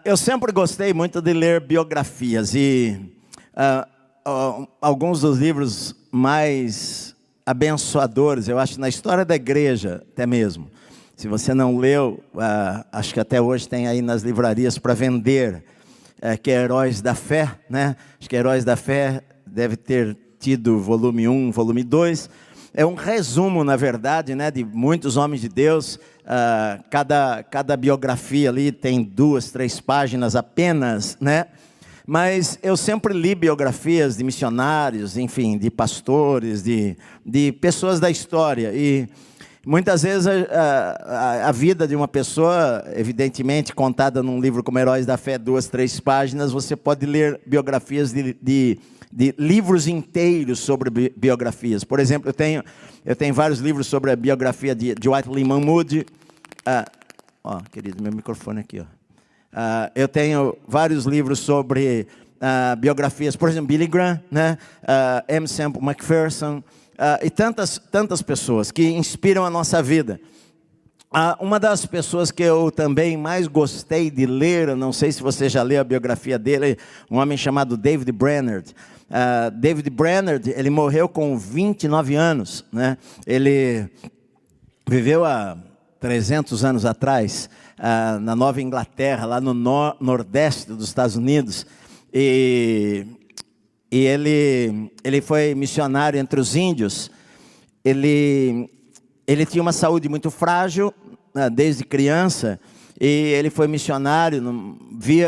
Eu sempre gostei muito de ler biografias e alguns dos livros mais abençoadores, eu acho, na história da igreja até mesmo. Se você não leu, acho que até hoje tem aí nas livrarias para vender, que é Heróis da Fé, né? Acho que Heróis da Fé deve ter tido volume 1, volume 2. É um resumo, na verdade, né, de muitos homens de Deus. Cada biografia ali tem 2, 3 páginas apenas, né? Mas eu sempre li biografias de missionários, enfim, de pastores, de pessoas da história. E muitas vezes a vida de uma pessoa, evidentemente, contada num livro como Heróis da Fé, 2, 3 páginas, você pode ler biografias de livros inteiros sobre biografias. Por exemplo, eu tenho vários livros sobre a biografia de Dwight Lyman Moody. Querido, meu microfone aqui, ó. Eu tenho vários livros sobre biografias, por exemplo, Billy Graham, né? M. Semple McPherson, e tantas pessoas que inspiram a nossa vida. Uma das pessoas que eu também mais gostei de ler, eu não sei se você já leu a biografia dele, um homem chamado David Brainerd. David Brainerd, ele morreu com 29 anos, né? Ele viveu há 300 anos atrás, na Nova Inglaterra, lá no nordeste dos Estados Unidos, e ele foi missionário entre os índios. Ele tinha uma saúde muito frágil, desde criança, e ele foi missionário,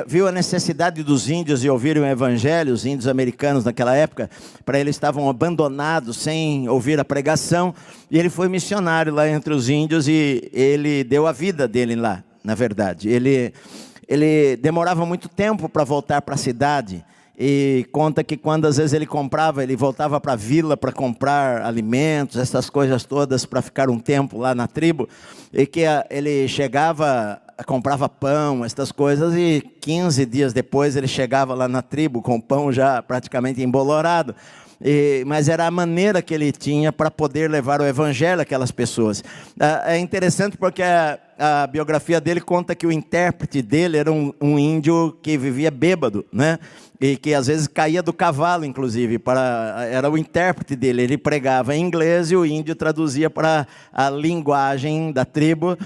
viu a necessidade dos índios de ouvirem o evangelho. Os índios americanos naquela época, para eles estavam abandonados, sem ouvir a pregação, e ele foi missionário lá entre os índios, e ele deu a vida dele lá, na verdade. Ele demorava muito tempo para voltar para a cidade, e conta que quando às vezes ele comprava, ele voltava para a vila para comprar alimentos, essas coisas todas, para ficar um tempo lá na tribo, e que ele chegava, comprava pão, essas coisas, e 15 dias depois ele chegava lá na tribo com o pão já praticamente embolorado. Mas era a maneira que ele tinha para poder levar o evangelho àquelas pessoas. É interessante porque a biografia dele conta que o intérprete dele era um índio que vivia bêbado, né? E que às vezes caía do cavalo, inclusive, era o intérprete dele. Ele pregava em inglês e o índio traduzia para a linguagem da tribo.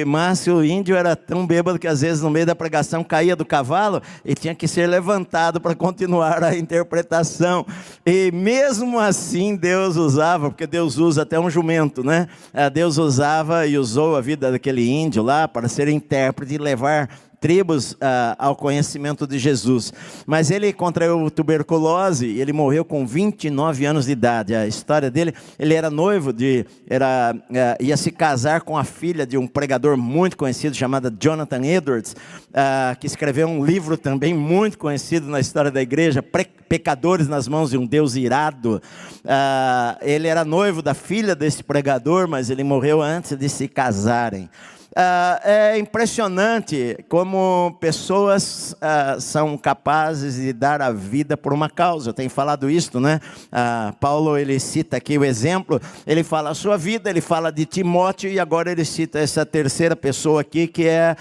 Mas o índio era tão bêbado que às vezes no meio da pregação caía do cavalo e tinha que ser levantado para continuar a interpretação. E mesmo assim Deus usava, porque Deus usa até um jumento, né? Deus usava e usou a vida daquele índio lá para ser intérprete e levar tribos ao conhecimento de Jesus. Mas ele contraiu tuberculose e ele morreu com 29 anos de idade. A história dele, ele era noivo, ia se casar com a filha de um pregador muito conhecido chamado Jonathan Edwards, que escreveu um livro também muito conhecido na história da igreja, Pecadores nas Mãos de um Deus Irado. Ele era noivo da filha desse pregador, mas ele morreu antes de se casarem. É impressionante como pessoas são capazes de dar a vida por uma causa. Eu tenho falado isso, né? Paulo, ele cita aqui o exemplo, ele fala a sua vida, ele fala de Timóteo, e agora ele cita essa terceira pessoa aqui, que é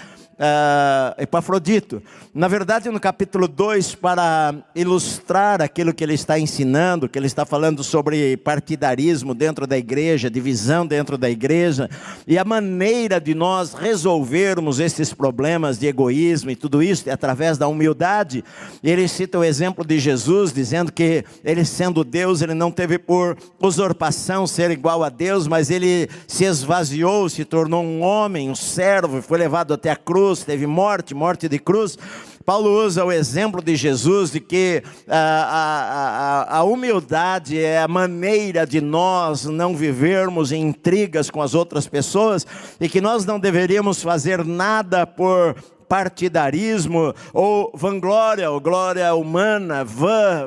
Epafrodito. Na verdade, no capítulo 2, para ilustrar aquilo que ele está ensinando, que ele está falando sobre partidarismo dentro da igreja, divisão dentro da igreja, e a maneira de nós resolvermos esses problemas de egoísmo e tudo isso é através da humildade. Ele cita o exemplo de Jesus, dizendo que ele, sendo Deus, ele não teve por usurpação ser igual a Deus, mas ele se esvaziou, se tornou um homem, um servo, foi levado até a cruz, teve morte de cruz. Paulo usa o exemplo de Jesus, de que a humildade é a maneira de nós não vivermos em intrigas com as outras pessoas, e que nós não deveríamos fazer nada por partidarismo ou vanglória ou glória humana,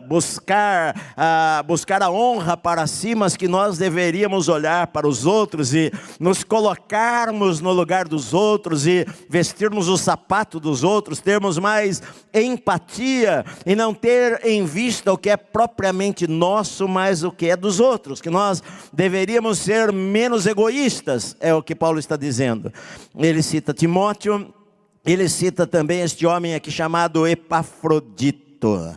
buscar a honra para si, mas que nós deveríamos olhar para os outros e nos colocarmos no lugar dos outros e vestirmos o sapato dos outros, termos mais empatia e não ter em vista o que é propriamente nosso, mas o que é dos outros, que nós deveríamos ser menos egoístas, é o que Paulo está dizendo. Ele cita Timóteo, ele cita também este homem aqui chamado Epafrodito.